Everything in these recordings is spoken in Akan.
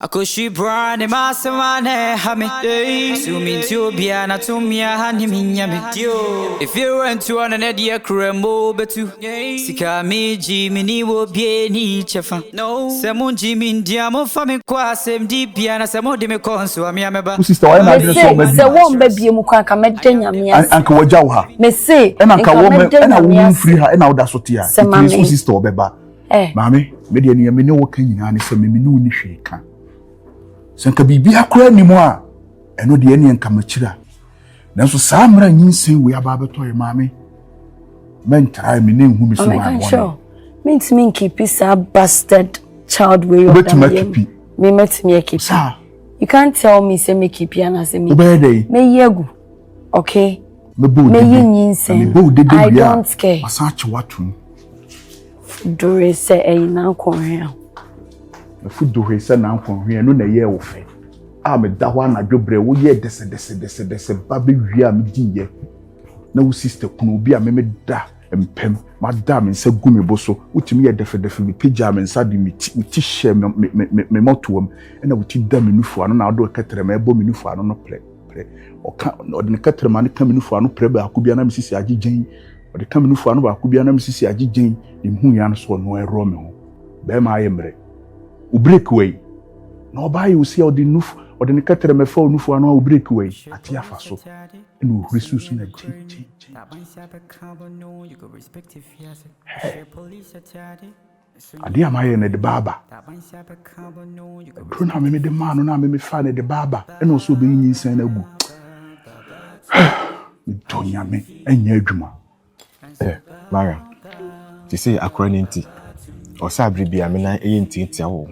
Akoshi brand masamane hame Sumi tubia na tumia hani minyame If you went to an edia krembo betu Sika miji mini wo bie ni chefa Semu jimi ndiamo fami kwa semdi bia na semu dime konsu wa miyameba Sister why na so baby se won baby mu kwa kamede nyamia anka wajaw ha me say na anka wo me na wo free ha na wo da so tia it is sister obeba mami me de nyame ne wo kan nyina ne se me ne wo ni hwe ka sanka bibi akora ni mu a eno de ene nka machira nanso saa mra nyinsen we aba betoy mami men try me ne hu mi so wa won means me keep is a bastard child way of them me met me keep you can't tell me say me keep yana say me me yegu okay me nyinsen I don't care asache watu dore say e na konhia fudo he se na nkonhwe no na ye wo fe a me da ho na dwobre wo ye dese ba be wi a me diye na wo sister kunu obi a me da empem madam nsa gu me boso utimi ye defe me pija me nsa di me ti she me motuom na wo ti da me nufu ano na do ketere me ebo me nufu ano no pre oka ode ne ketere ma ne ka me nufu ano pre ba akubia na me sisi agigyen ode ka me nufu ano ba akubia na me sisi agigyen ni hu ya no so no ero me ho be ma ayemre u break way no ba you see ode nufu ode ne ketere me fa nufu ano u break way ati afa so ene o hresusu na chi adi amaye ne de baba krona me de manu na me fa ne de baba ene o so be nyinsan na gu Tonya me enya adwuma Mariam ti say akora ni nti Osaa bibia me na eyenti ntia wo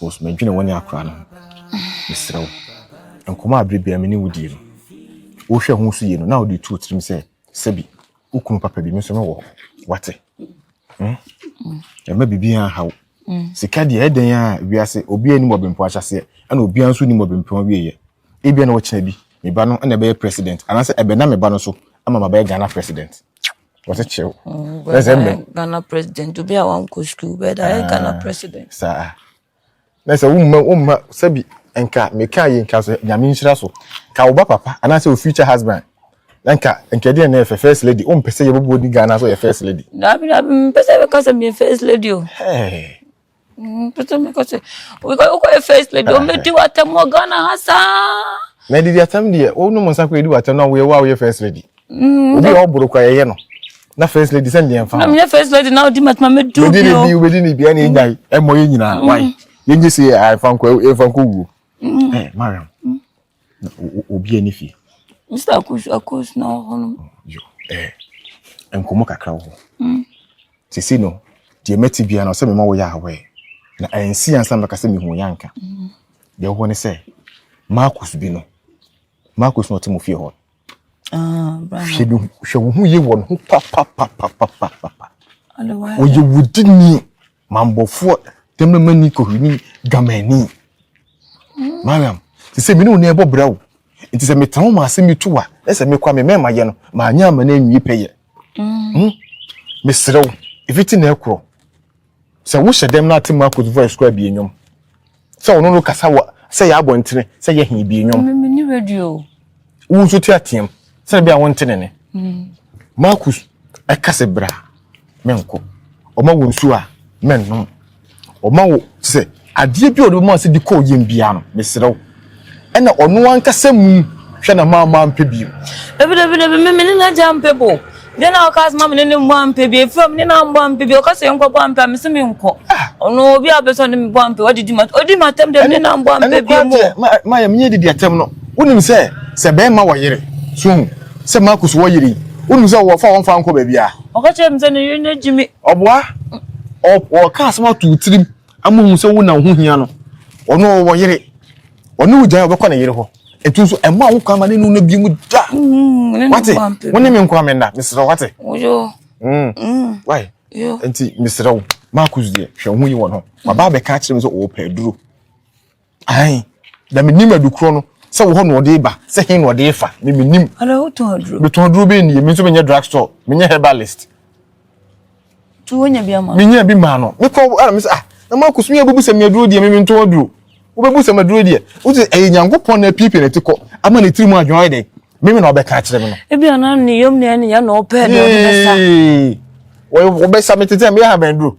os me dwene woni akora no misrew enkoma abibia me ni wudi no wo hwe ho so ye no na wo de tu tirim say sebi ukunu papa bi me so me wo wate ya ma bibia hawo sika de eden a wiase obi ani mo bempo ahyase na obi anso ni mo bempo wieye ebia na wo kyena bi me ba no na be president anase ebe na me ba no so ama ma ba Ghana president what's it chill Ghana president to be a one go school but I Ghana president sa na say umma sabi enka me ka yi nka so nyame nhyira so ka wo ba papa anase o future husband enka de na first lady pese ye bobo di Ghana so ye first lady na bi pese be ka say me first lady o hey pese me ka say we go first lady o me di watem Ghana hasa na di atam de o no monsa ko di watem na wo ye first lady obi o buru kwa ye no na first lady send dem fa na me first lady now di matma me do we di bia na enjai e mo ye nyina why yenje say I fan ko wu Mariam obi ani fi Mr. Akos na hono yo enkomo kakra wo sisi no die meti bia na o se me ma wo ya awe na ensi ansa me ka se me hu yanka de ho ne se Marcus bi no Marcus no te mo fie ho bravo shewu hu ye won hu pa otherwise o ye wudini mambofo tememani ko hini gamani Mariam ti se mi no ne ebobrawo nti se metan ma se mituwa ese me kwa me mema ye no ma anya ma na nwi peye me serew ifiti na ekro se wo hyedem na atima ko voice kwa bi enyom se ono no kasa wa se ya abontene se ye hin bi enyom me ni radio wo so ti atiem se bia wontene ne Marcus ekase bra menko oma wonsu a mennom oma wo se ade bi odo mo se di ko yem bia no me serew ena ono ankasa mu hwe na mama mpebiem ebe me na jampebo de na okas mama ne mu ampebie from ne na mbo ampebie okas enko bo ampa me se me nko ono obi abeso ne mbo ampe odi matem de ne na mbo ampebie mo ma ya menye didi atem no wonim se be ma wo yire so se Marcus wo yire wonim se wo fa won fa nko ba bia okache mze ne yene jimi oboa o kas ma tu tirim amu se wo na ho hia no ono wo yire ono ujan obekọ na yire ho etu so ema wo kwa ma ne nu na bi mu da wate woni me nkwa me na misro wate ojo why enti misro Marcus de hwe ho yi won ho baba be ka kire me so o pa duro ai da me nim adukro no se wo ho no de ba se hin no de fa me nim ala o to duro be to duro be ni me so me nya drug store me nya herbalist tu wonya bia ma me nya bi ma no me ko ala me na Marcus me abubu se me duro de me to duro Obebu se maduro die. Uti Nyankopon na pipi na tiko. Ama ne tirimu adwon de. Mimi na obeka akire me no. Ebi ana ni yom ne ya na ope de obesa. Wo obesa metete me ha benduro.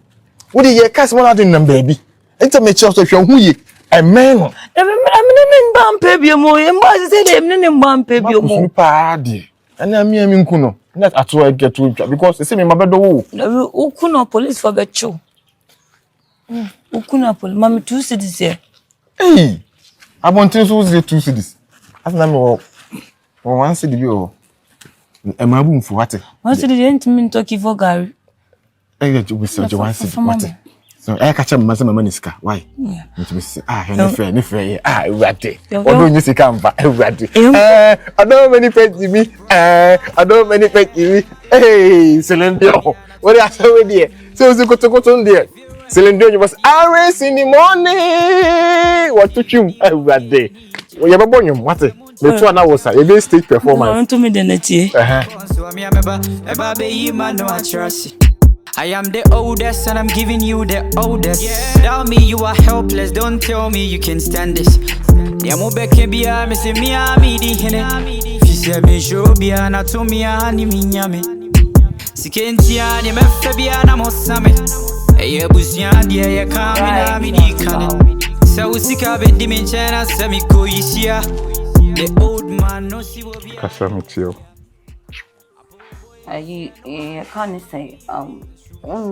Udi ye kase mo na de nam baabi. Enta me chi so hwe hu ye. Amen no. Emene mba mpebio mo, emba se de emene mba mpebio mo. Pa de. Ana mi nku no. Let atoa get to because say me mabedo wo. Uku no police for becho. Uku no police, mami 2 cities here. Hey. Abontin so say 2 cities. After me wo 1 city bi o. Emabu mfu wate. 1 city ain't mean talk for Gary. Eh you be so 1 city wate. So I catch am mama money ska. Why? Yeah. You say ne fair. Ewate. Odo nyi sika mpa ewate. I don't many pet me. I don't many pet me. Hey, cylinder. What you say we there? So koto there. Cylinder you was race in the morning. What to chim ewate. We have bonum what? Me too na Osaa. You dey stage performance. To me the netie. I am the oldest and I'm giving you the oldest. Tell me you are helpless, don't tell me you can stand this. Yamobeke bia me se mi amidi hene. Fi se me show bia na to mi ani minyame. Sikentia ni me fe bia na mosame. Eye busia dia ye ka mi na mi di kane. Se usika be di me chena se mi ko yisia. The old man no si wo bia. Kasamitio. I can't say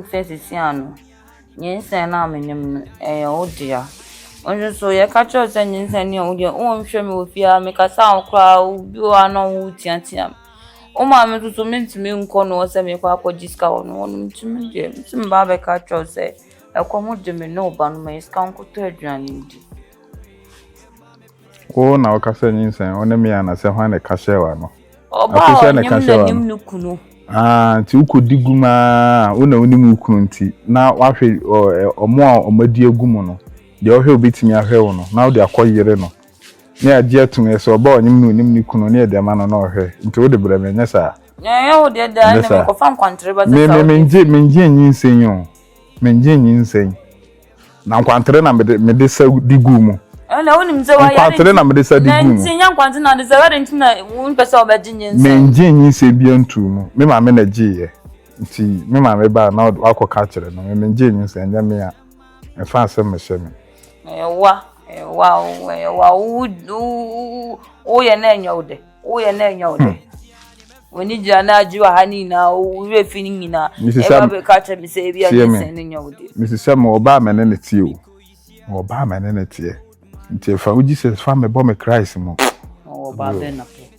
face is yano. Yes, and I'm in oh dear. On so you catch us and you send your own show me with you, make a sound crowd, you are no wood. Oh, mamma, to mean to me, Kono was a make up or discount on to me. Some barber catch us say, I come with them no ban my scum could turn. Oh, now Cassanin, only me and I say, when a cashier. Oba nyem no kunu ti uko diguma una unimu kunti na wahwe omo a omadi agumu no de ohwe obetimi ahwe wo no na de akoyere no na agye atun eso oba onyem no onim ni kunu na de ma no na ohwe nti wo de breme nya sa wo de da na me ko fam kwantre ba sa menje nyinsen yo menje nyinsen na kwantre na me de sa digumu na wonim ze wa ya kwantre na me de sa digumu na ntinya kwantre na de ze wa de ntina won pesa obaji nyinsen menje nyinsen bi antu mu me ma me na giye nti me ma me ba na akọ kire no menje nyinsen nya me a e fa asem me sheme wa o ye na enya ode woni jira na ajiwa hani na we fini nyina e ba be ka kire me se bia nyinsen enya ode Mrs. Sam oba me ne tie o oba me ne tie nti fa o Jesus fa me bo me Christ mo oba be na pe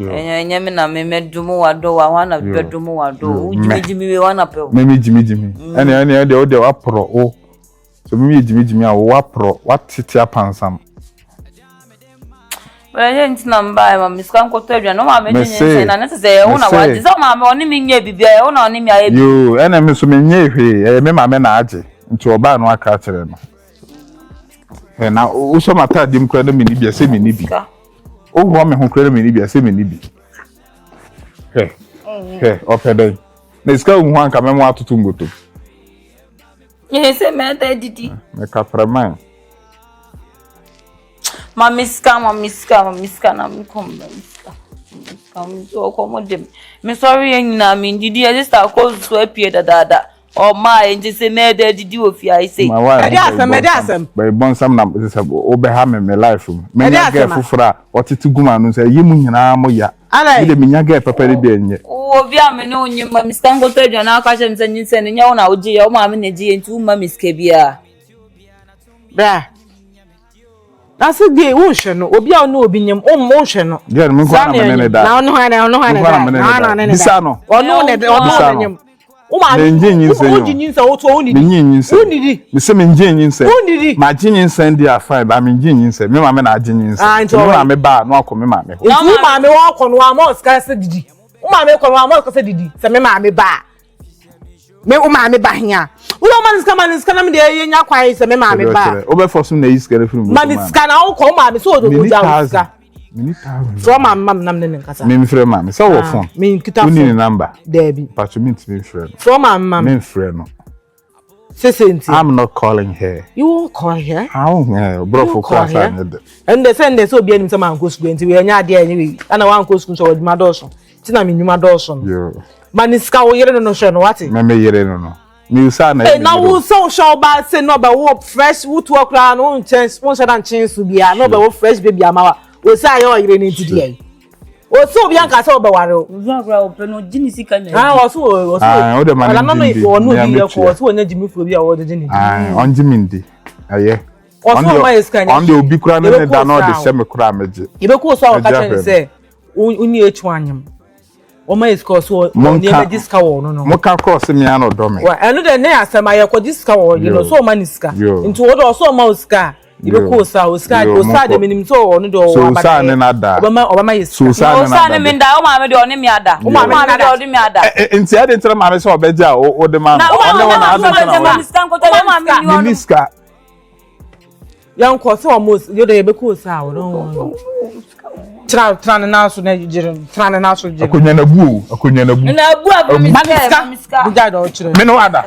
enya me na me medumu wado wa wana bedumu wado ujimijimi we wana pe me jimijimi ene de o de wapro o so me jimijimi a wapro watete apansam Bele ntina mba ma miskan ko to adwa no ma me nyense na nese se wo na wadi so ma me oni me nya bibia wo na oni me aye yo ene me so me nya ehwe me ma me na age nti oba no aka kire no na o so mata dim kra na me ni bia se me ni bi o ho me ho kra na me ni bia se me ni bi opede na iska hu anka me mo atutu ngoto se me ta didi me ka praman Mamiska na mkomba so komo dem me sorry yen na me didi e just AKOSUAH pie dada o ma enje se me da didi ofi ai say me da asem by bon sam na se obe ha me life me nya ge fufura otiti guma no se yemu nyina mo ya de me nya ge papere bi enye obi a me no nyi mamiska ngoto adwa na aka chem sanyin se nya wo na oji ya o ma me na ji entu mamiska bia bra Asa de wo hwe no obi a no obi nyem o mo hwe no ge me ko na me ne da na ono ha na bisa no ono ne ono nyem o ma o jinyinsa o to oni onidi me se me njinyinsa ma jinyinsa ndi afa ba me njinyinsa me ma me na jinyinsa me ma me ba no akọ me ma me o ma me wo akọ no amo ska se didi o ma me ko no amo ska se didi se me ma me ba me o ma me ba hia o man ska na me de yenya kwai se me ma me ba o be force na iska na film man ska na o ko ma me so do ja ska minita so mam nam ne nkasa me frɛ ma me so wo phone me nkita phone ni number Debbie patchment me frɛ so mam me frɛ no I'm not calling her. You won't call her? How? Bro, for class. And they send so be any some man go school until we are not there anyway. And I want to go school so my daughter. Tina me my daughter. Maniska wo yere no hwe no wate. Me yere no. Me usa na. Na wo so show ba say no ba wo fresh wo to okra no chance won shadan chance bia no ba wo fresh baby amawa. O say ayo yere ni tidie. O so bi anka say obeware o. Uzo akra o no gini sika na. Ah o so o de man. Ala no no ifo no bi ye ko so onya jimi fo bi a wo de gini. On jimi ndi. Aye. O so ma iska na. On de obi kura na da no de se me kura meje. Ibe ko so o ka chen say uni echu anyam. Oma is cause so near disca no. Moka cross me an odome. Well, and the near some I call disca you know so maniska. Into what also mouska. You go Osaa the minimum so on the door. So Osaa na da. Obama is so Osaa na minda o ma me de oni mi ada. O ma me de oni mi ada. Enti ade ntra ma me so obeja o de ma. Na maniska nko to ma me ni maniska. Yan ko so almost you dey be ko Osaa no. Tran na so na jire tran na so jire akonya na bu maniska buja do chire me no ada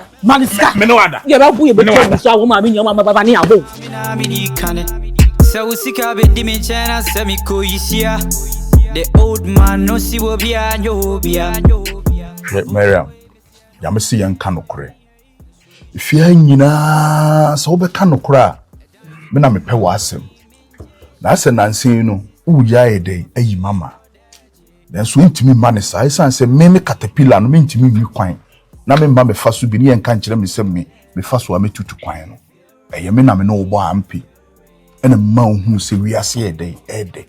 ye ba bu ye be to so wo ma me nyoma baba ni abo so usika be di me chana semi ko yisia the old man no si wo bia nyo bia Mariam ya me si yan kanokore ifia nyina so be kanokora me na me pe wasem na ase nansin no uya ede ayi mama then so intimi man say say me caterpillar no me intimi wi kwan na me mba me fa so bi ne enka nkire me sem me fa so a me tutu kwan no eye me na me no obo ampi ena ma hu se wi ase ede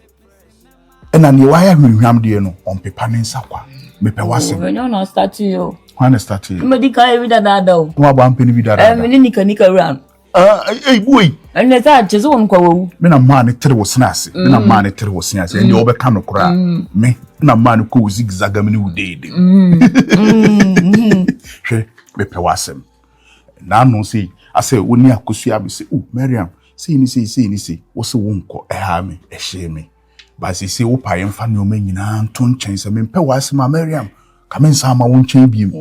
ena ne wa ya hwehwam de no on pepa ne nsakwa me pe wasem we no start you when start you medical evi da o no aba ampi ni bi da me ni nika round boy and the that just one kwa me na man tere wo senase me na man tere wo senase ene obeka no kora me na man ko zigzag me ni udede hwe me pe wasem na no say ase woni akosua me say Mariam say ni say wo se wo nko ha me hye me ba say wo pa yemfa ne o manyina ntonchen say me pe wasem Mariam ka me nsa ma wo nchen biem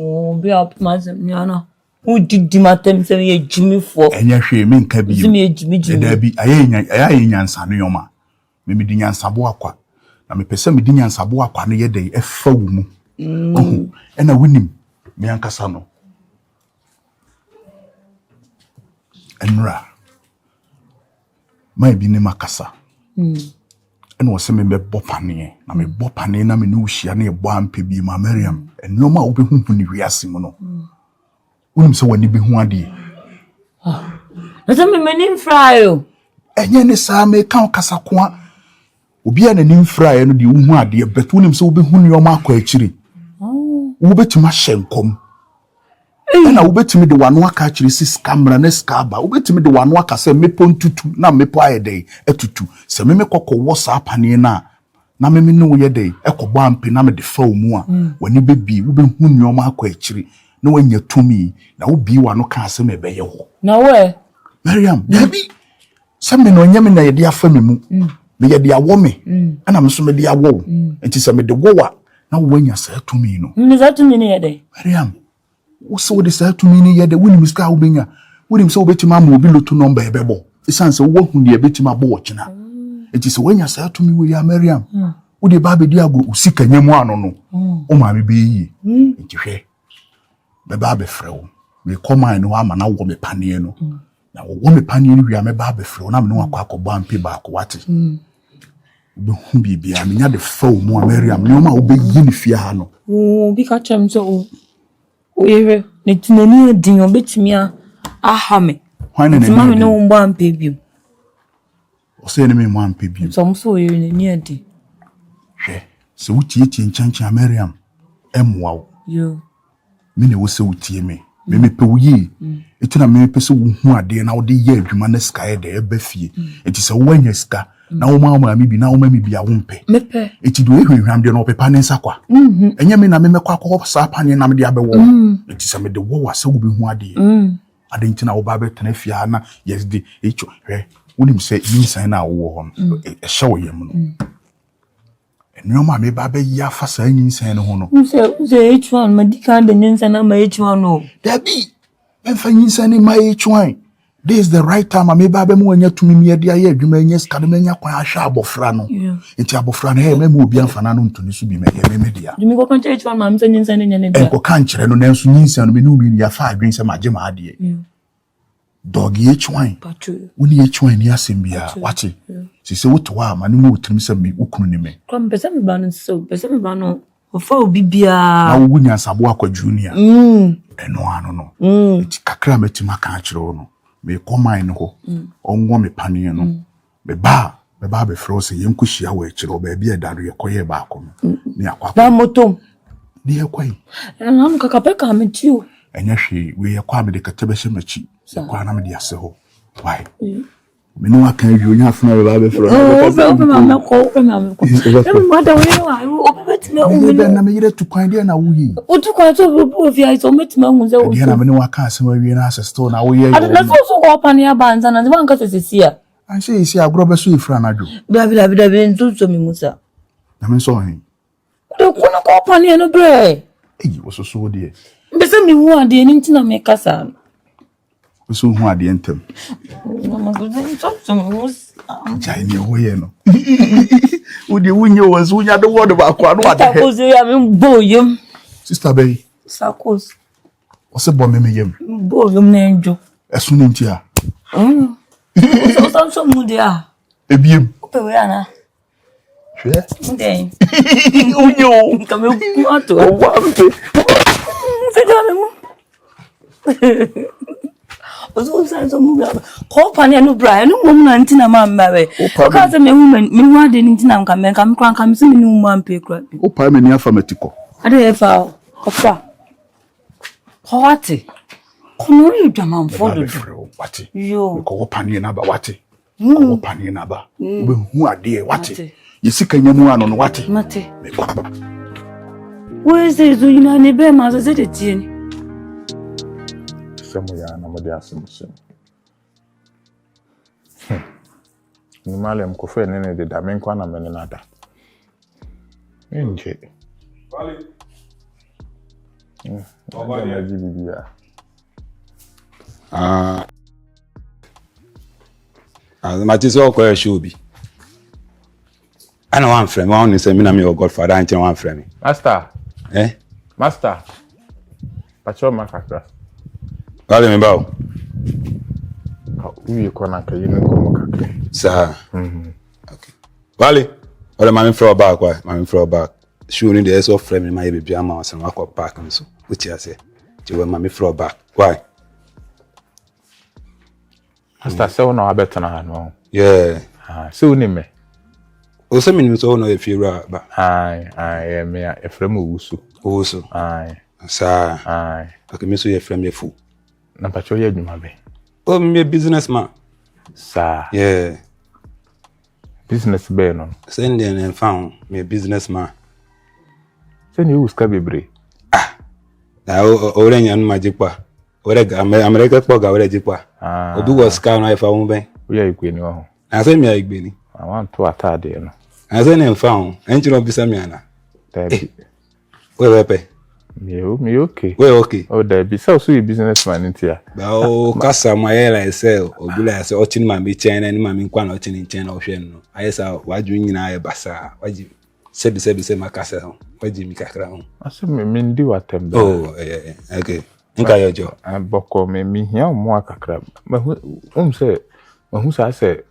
bi up mazem nyana who did matem say ye jimi for enya hwe me nka biem me jimi da bi aye nyansa no yoma me di nyansa bo akwa na me pese me di nyansa bo akwa no ye dey efa wo mu ena winim me ankasa no enra mai bi ne makasa ena wo se me be bopane na me bopane na me no hia na e bo ampe bi ma Mariam enoma wo be huhu ni wiase mu no unim se wani be hu ade na se me menim frayo enye ne sa me kan kasa ko obi ana nim frayo no de hu ade betu unim se wo be hu ni o ma akwa akire wo betuma hyenkom ena wo betumi de wano aka akire sis camera na skaba wo betumi de wano aka se mepo ntutu na mepo ayedei etutu se me kokko wo sa apane na me ne wo yedei ekobọ ampe na me de fa omu a wani bebi wo be hu ni o ma akwa akire na wanya tumi na wo bi wano ka se me beye ho na we Mariam dabi se me no nyame na yede afa me mu me yede awo me ana me so me de awo enti se me de wowa na wo wanya sa tumi no me za tumi ne yede Mariam wo so de sa tumi ne yede wo ni miska wo benya wo ni so wo betima ma obi loto number ebebo isanse wo hu ne betima bo wo kina enti se wanya sa tumi wo ya Mariam wo de ba be di agro usika nyemu ano no o ma me be yi enti hwe be ba be frewo me koma no ama na wo me panie no na wo me panie no wi me ba be frewo na me no akọ akọbọ ampe ba akọ wate be hu bibia me nya de fa mu a Mariam ne o ma wo be yi ne fia ha no bi ka chem so o yere ne tinani din o betimi aha me hwan ne ma me no mbo ampe bi o se ne me mo ampe bi so mso o yere ne ni adi hwe se wutie tie nchancha Mariam emwa wo yo me ne wo se wutie me me pe wo yi etina me pe se wo hu ade na wo de ye adwuma na sky de eba fie enti se wo anya ska na wo ma mi bi na wo ma mi bi a wo mpe mepe enti do ehwehwam de no pepa ne nsakwa enya me na me mekwa akọ sa apane na me de abewo enti se me de wo wa se wo bi hu ade ade enti na wo ba be tena fie ha na yes de echo hwe wonim se yinsan na wo ho no e hye wo yem no enoma me ba be ya fa sa yinsan no ho no se H1 medical de nyensa na ma H1 no dabi Emfa nyinsa ni mai chwan. This is the right time I maybe abe mu anya tumi mi ade aye adwuma anya skade manya kwan ahwa abofra no. Enti abofra no he me obi amfana no ntoni so bi me dia. Dumi go kan chwan ma mse nyinsa ni nyane dia. Enko kan kire no nanso nyinsa no me no mi ya fa adwen se maje ma ade. Dog ye chwan. Woni ye chwan ni asem bia. Wache. Se woto wa ma no mu otrim se me ukunu ni me. Kom pese me ba no so, pese me ba no ofa obi bia. Na wo nya sabo akwa junior. Eno ano no. Enti kakra metima kan kire no. Me command ho onwo me panie no me ba be fro se yenkuhia wa ekiro ba bia daro ye koye ba ko no ni akwa ba motom ni ekwai na no kakapeka me tio enya hwe we ye kwa me de katebe hye machi se kwa na me de ase ho why me no aka wi onya afuna ba be fro ope ma ko me ma da we wa ope betime hu me na me yire tu kwan de na wuyi o tu kwan so bo fi ai so metime hu ze o de na me no aka ase ma wi na ase store na wo ye yo na so ko pa ni abanza na ba nka sesisia an se isi agro be so ifra na dwo bi ntu so mi musa na me so hin de ko na ko pa ni no bre wo so de be se mi hu ade ni ntina me kasa so hu ade entem mama go so mi musa jai ni wo ye no udi wunye wazu nya de word ba kwa no ade sakos ya me boyum sister bay sakos o se bo me yem boyum na njo esu ni ntia so mu dia ebiem ope we ana hwe ndey unyo kame ku ato wa mpe se jame mu ozo so mu ga ko pani no bra no mu na ntina ma mbawe o ka se me hu ade ntina nka me kam kran kam se me nu mu ampe kra o pa me ni afamatiko ade fa ofa hoti kono ri dwama mfodo wate yo ko pani na ba wate ko pani na ba obe hu ade wate yesika nyamu ano no wate mate where is you na ne be ma se de tie ni semo ya na mode asemusen ni Mariam ko fe nene de da men kwa na men na da nje baba ya jibibia matiso ko shobi ana one friend one say me na me your godfather and one friend master master pacho makakra wale me bawo uye ko na ka yinu ko makakra sa okay wale mami throw back why mami throw back show ni the so friend me my baby ama wasan akọ park nso uchi ase ti we mami throw back why master say una abetana no yeah so ni me o se mi so no e fiura ba me efrem owusu sa okay me so ye frem ye fu na pacho ye adwuma be o me businessman sa yeah business be no send and found me businessman send you uska bebre na o re nyan magikwa o re America kpo ga o re jikwa obi was car no ifa won ben o ya igbe ni ho na se mi igbe ni I want to atade no na se ne found enchiro bisa mi ana tabi we pe me okay we okay oh there be so businessman ntia ba o kasa ma ye like say obula say o chin ma mi chen ni ma mi kwa na o chin chen na o hwe no ayesa waju nyina aye basa waji sebi makasa ho waji mi kakra ho ase me ndi watembe oh okay nka yo jo boko me hia mo akakra say mahu sa say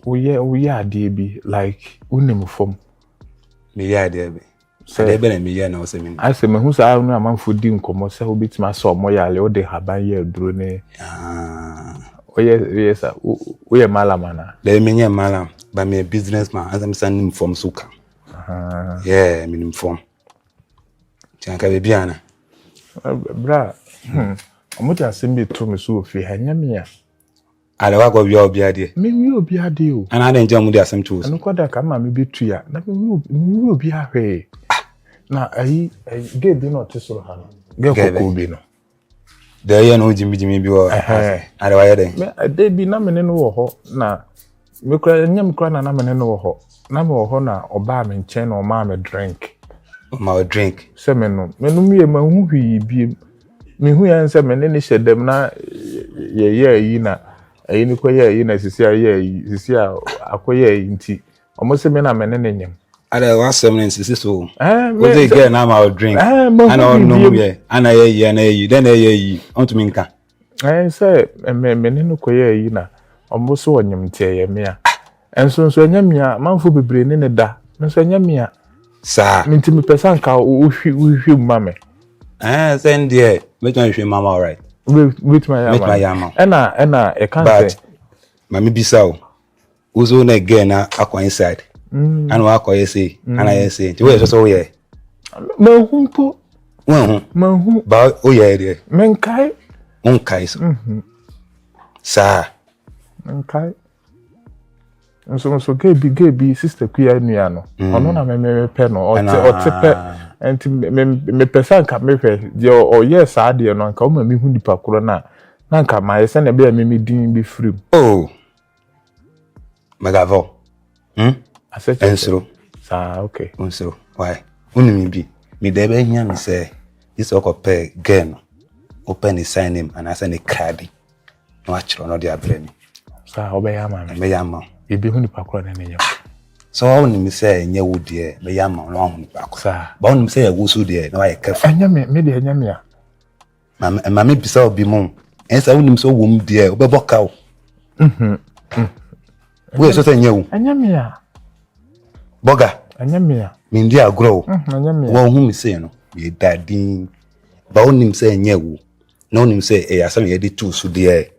we ade bi like unim fom me ya ade bi say be na me ya na o se me I say mahu sa anu amanfo di nkomo say obitima so mo ya le o de haban ye duro ne oye sa oye malamana le me nya malam ba me businessman as am sending from suka yeah me form chanka be biana bra omuti asembe to me so ofi hanya me ya ale wa go wi obi ade me wi obi ade o ana de nja mu de asem tu anu kwada ka ma me betu ya na me wi obi ahwe na ayi ge bi no tesoro ha no ge ko bi no de ye no jimi bi wo ale wa ye de me de bi na me ne no wo ho na me kura nyam kura na me ne no wo ho na me wo ho na oba me nchen na o ma me drink ma drink se me no me no mi e ma hu hwi bi me hu yan se me ne hyedem na ye yi na ayi ni koye yi na sisi a akoye yi nti omo se me na me ne nyem ada was 7 sisi so we dey get na ma drink ana no ye ana ye then ye on to me nka say me ne no koye yi na omo so onyem tie ye me a enso nyem ya manfo bebre ne da enso nyem ya sa minti me person ka uhwi mame send there make me hwe mama all right with my yama ena e kan say mami bisao uzo na again na akwa inside anu akwa yesi ana yesi ti we so ye mahumpo mahu ba o ye there menkai unkai so sa menkai so gebi sister kuya nua no ono na me pe no o te pe enti me person ka me hwe je o yes ade no nka o ma mi hu nipa koro na nka ma yesa na be me din bi free oh magavo ensro sa okay ensro why unimi bi me de be nya me say this okope gen open the sign him and I send a card no achiro no dia bremi sa obeya ma me ya ma ebi hu nipa koro na nenya so unimi say nya wo de me ya ma no hu nipa koro sa ba unimi say wo so de na wa ye careful anya me de anya me a ma me bisa obi mum ensa unimi so wo mu de obeboka wo we so say nya wo anya me a boga anya me a me ndi agro anya me wo hu mi say no ye dadin ba unimi say nya wo na unimi say e asam ye de tu so de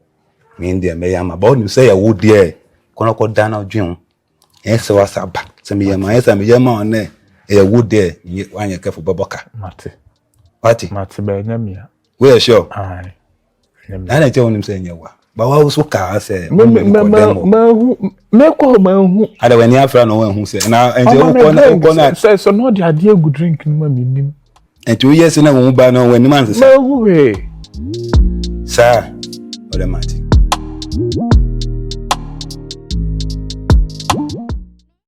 me ndi me ya ma ba unimi say ya wo de kono ko dana odwen ense wasaba se me yama ense me yama one e wo de wanye kefo boboka mate ba nya me a we sure ai na tell him say nyewa ba wa so ka say me ko ma hu ada when afra no hu say na enje ko na so no dia de good drink no ma minim enti o yes na wo ba no when man say ma hu we sa ode mate